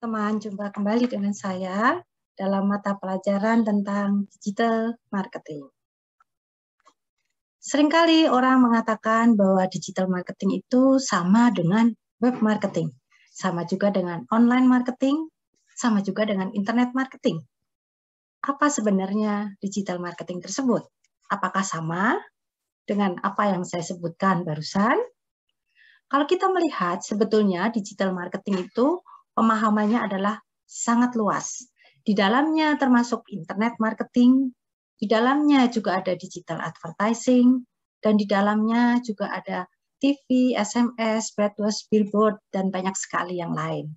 teman-teman, jumpa kembali dengan saya dalam mata pelajaran tentang digital marketing. Seringkali orang mengatakan bahwa digital marketing itu sama dengan web marketing, sama juga dengan online marketing, sama juga dengan internet marketing. Apa sebenarnya digital marketing tersebut? Apakah sama dengan apa yang saya sebutkan barusan? Kalau kita melihat sebetulnya digital marketing itu pemahamannya adalah sangat luas. Di dalamnya termasuk internet marketing, di dalamnya juga ada digital advertising, dan di dalamnya juga ada TV, SMS, AdWords, billboard, dan banyak sekali yang lain.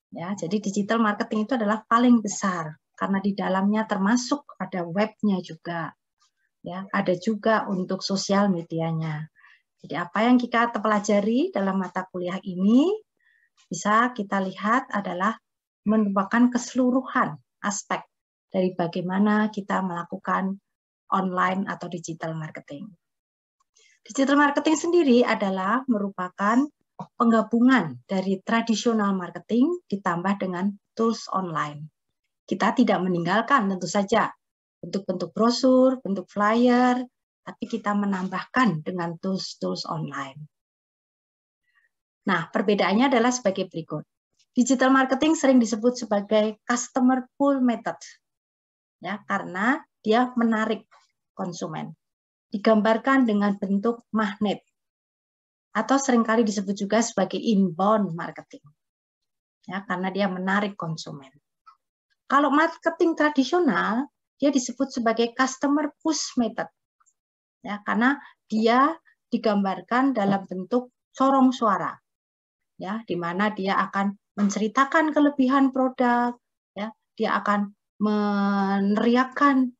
Ya, jadi digital marketing itu adalah paling besar karena di dalamnya termasuk ada webnya juga. Ya, ada juga untuk sosial medianya. Jadi apa yang kita pelajari dalam mata kuliah ini bisa kita lihat adalah merupakan keseluruhan aspek dari bagaimana kita melakukan online atau digital marketing. Digital marketing sendiri adalah merupakan penggabungan dari tradisional marketing ditambah dengan tools online. Kita tidak meninggalkan tentu saja bentuk-bentuk brosur, bentuk flyer, tapi kita menambahkan dengan tools-tools online. Nah, perbedaannya adalah sebagai berikut. Digital marketing sering disebut sebagai customer pull method, ya, karena dia menarik konsumen. Digambarkan dengan bentuk magnet, atau seringkali disebut juga sebagai inbound marketing, ya, karena dia menarik konsumen. Kalau marketing tradisional, dia disebut sebagai customer push method, ya, karena dia digambarkan dalam bentuk corong suara, ya, di mana dia akan menceritakan kelebihan produk, ya, dia akan meneriakkan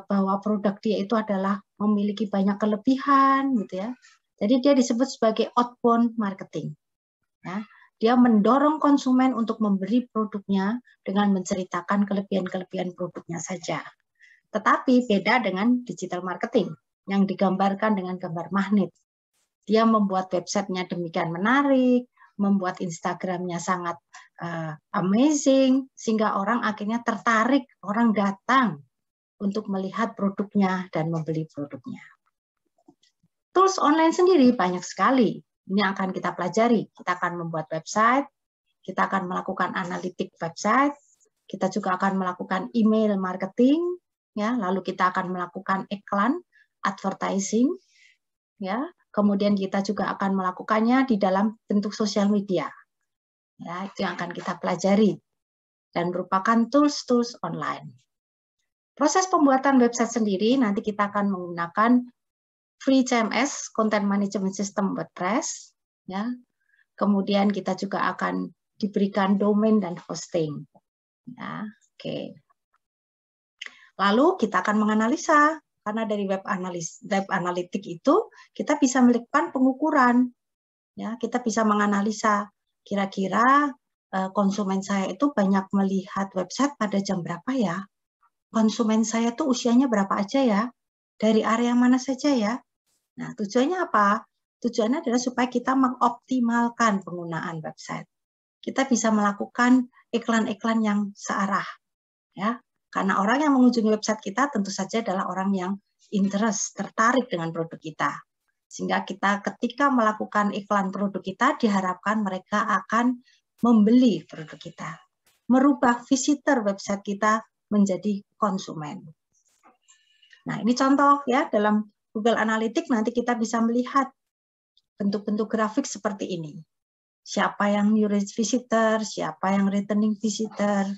bahwa produk dia itu adalah memiliki banyak kelebihan, gitu ya. Jadi dia disebut sebagai outbound marketing, ya. Dia mendorong konsumen untuk membeli produknya dengan menceritakan kelebihan-kelebihan produknya saja. Tetapi beda dengan digital marketing yang digambarkan dengan gambar magnet. Dia membuat websitenya demikian menarik, membuat Instagramnya sangat amazing, sehingga orang akhirnya tertarik, orang datang untuk melihat produknya dan membeli produknya. Tools online sendiri banyak sekali. Ini akan kita pelajari. Kita akan membuat website, kita akan melakukan analitik website, kita juga akan melakukan email marketing, ya, lalu kita akan melakukan iklan, advertising, ya, kemudian kita juga akan melakukannya di dalam bentuk sosial media. Ya, itu yang akan kita pelajari dan merupakan tools-tools online. Proses pembuatan website sendiri nanti kita akan menggunakan Free CMS, Content Management System WordPress, ya. Kemudian kita juga akan diberikan domain dan hosting. Ya, oke. Lalu kita akan menganalisa, karena dari web analitik itu kita bisa melakukan pengukuran. Ya, kita bisa menganalisa kira-kira konsumen saya itu banyak melihat website pada jam berapa ya? Konsumen saya tuh usianya berapa aja ya? Dari area mana saja ya? Nah, tujuannya apa? Tujuannya adalah supaya kita mengoptimalkan penggunaan website. Kita bisa melakukan iklan-iklan yang searah, ya. Karena orang yang mengunjungi website kita tentu saja adalah orang yang interest, tertarik dengan produk kita. Sehingga kita ketika melakukan iklan produk kita, diharapkan mereka akan membeli produk kita. Merubah visitor website kita menjadi konsumen. Nah, ini contoh ya, dalam Google Analytics nanti kita bisa melihat bentuk-bentuk grafik seperti ini. Siapa yang new visitor, siapa yang returning visitor,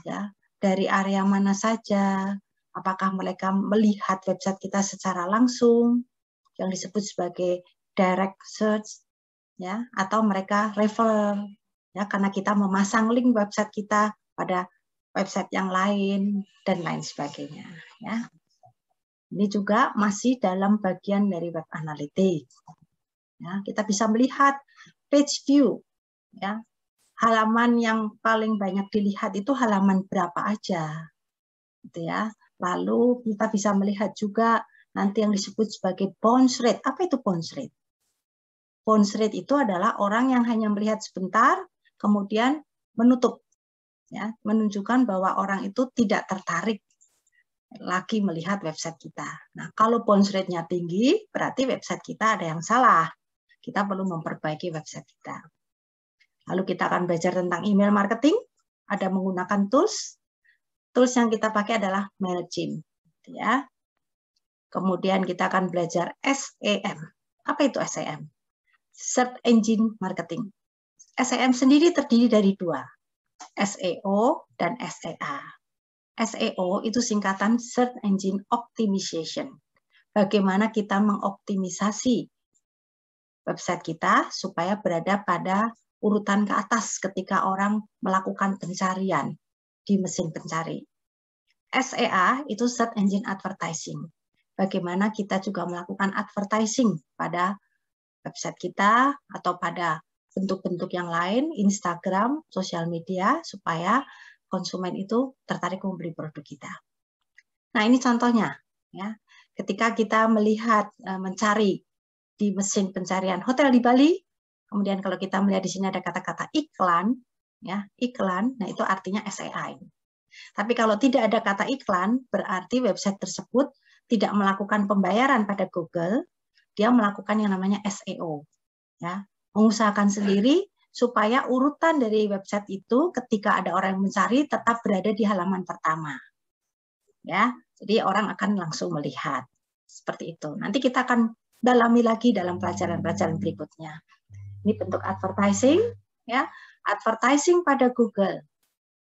ya, dari area mana saja, apakah mereka melihat website kita secara langsung, yang disebut sebagai direct search, ya, atau mereka refer, ya, karena kita memasang link website kita pada website yang lain dan lain sebagainya, ya. Ini juga masih dalam bagian dari web analytics. Ya, kita bisa melihat page view, ya. Halaman yang paling banyak dilihat itu halaman berapa aja, gitu ya. Lalu kita bisa melihat juga nanti yang disebut sebagai bounce rate. Apa itu bounce rate? Bounce rate itu adalah orang yang hanya melihat sebentar, kemudian menutup, ya, menunjukkan bahwa orang itu tidak tertarik lagi melihat website kita. Nah, kalau bounce rate-nya tinggi, berarti website kita ada yang salah. Kita perlu memperbaiki website kita. Lalu kita akan belajar tentang email marketing, ada menggunakan tools. Tools yang kita pakai adalah MailChimp, ya. Kemudian kita akan belajar SEM. Apa itu SEM? Search Engine Marketing. SEM sendiri terdiri dari dua, SEO dan SEA. SEO itu singkatan Search Engine Optimization. Bagaimana kita mengoptimisasi website kita supaya berada pada urutan ke atas ketika orang melakukan pencarian di mesin pencari. SEA itu Search Engine Advertising. Bagaimana kita juga melakukan advertising pada website kita atau pada bentuk-bentuk yang lain, Instagram, sosial media, supaya konsumen itu tertarik membeli produk kita. Nah, ini contohnya, ya. Ketika kita melihat, mencari di mesin pencarian hotel di Bali, kemudian kalau kita melihat di sini ada kata-kata iklan, ya, iklan, nah itu artinya SEA ini. Tapi kalau tidak ada kata iklan, berarti website tersebut tidak melakukan pembayaran pada Google, dia melakukan yang namanya SEO, ya, mengusahakan sendiri supaya urutan dari website itu ketika ada orang yang mencari tetap berada di halaman pertama. Ya, jadi orang akan langsung melihat. Seperti itu. Nanti kita akan dalami lagi dalam pelajaran-pelajaran berikutnya. Ini bentuk advertising, ya. Advertising pada Google.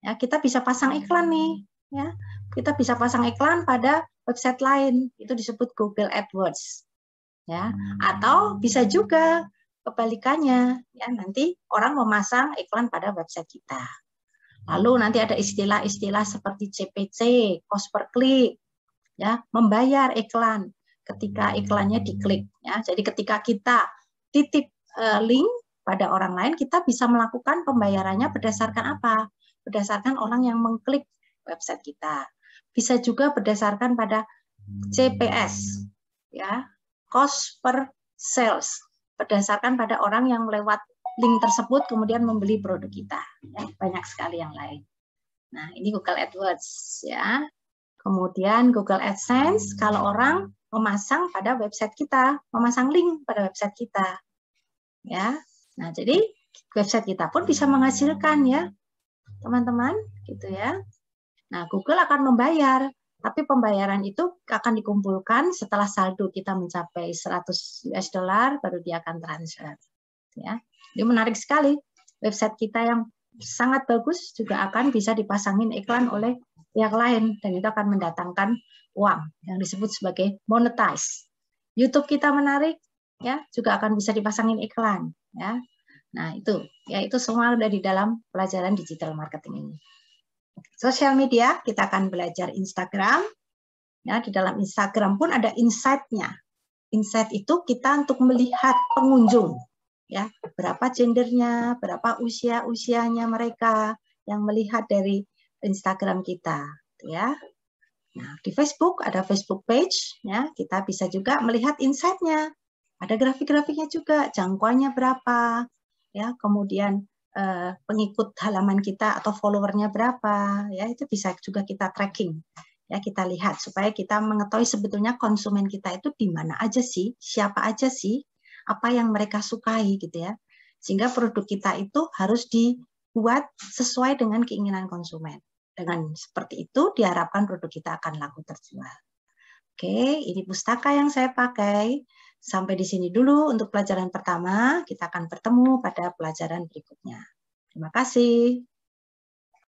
Ya, kita bisa pasang iklan nih, ya. Kita bisa pasang iklan pada website lain, itu disebut Google AdWords. Ya, atau bisa juga kebalikannya, ya, nanti orang memasang iklan pada website kita. Lalu nanti ada istilah-istilah seperti CPC, cost per click, ya, membayar iklan ketika iklannya diklik, ya. Jadi ketika kita titip link pada orang lain, kita bisa melakukan pembayarannya berdasarkan apa? Berdasarkan orang yang mengklik website kita. Bisa juga berdasarkan pada CPS, ya, cost per sales, berdasarkan pada orang yang lewat link tersebut kemudian membeli produk kita. Ya, banyak sekali yang lain. Nah, ini Google AdWords, ya. Kemudian Google AdSense, kalau orang memasang pada website kita, memasang link pada website kita, ya. Nah, jadi website kita pun bisa menghasilkan, ya, teman-teman, gitu ya. Nah, Google akan membayar. Tapi pembayaran itu akan dikumpulkan setelah saldo kita mencapai 100 US dollar, baru dia akan transfer. Ya, ini menarik sekali. Website kita yang sangat bagus juga akan bisa dipasangin iklan oleh pihak lain, dan itu akan mendatangkan uang yang disebut sebagai monetize. YouTube kita menarik, ya, juga akan bisa dipasangin iklan. Ya, nah itu, ya, itu semua ada di dalam pelajaran digital marketing ini. Sosial media, kita akan belajar Instagram. Ya, di dalam Instagram pun ada insight-nya. Insight itu kita untuk melihat pengunjung. Ya, berapa gendernya, berapa usianya mereka yang melihat dari Instagram kita. Ya. Nah, di Facebook ada Facebook page. Ya, kita bisa juga melihat insight-nya. Ada grafik-grafiknya juga, jangkauannya berapa. Ya, kemudian pengikut halaman kita atau followernya berapa, ya, itu bisa juga kita tracking, ya, kita lihat supaya kita mengetahui sebetulnya konsumen kita itu di mana aja sih, siapa aja sih, apa yang mereka sukai, gitu ya, sehingga produk kita itu harus dibuat sesuai dengan keinginan konsumen. Dengan seperti itu diharapkan produk kita akan laku terjual. Oke, ini pustaka yang saya pakai. Sampai di sini dulu untuk pelajaran pertama. Kita akan bertemu pada pelajaran berikutnya. Terima kasih.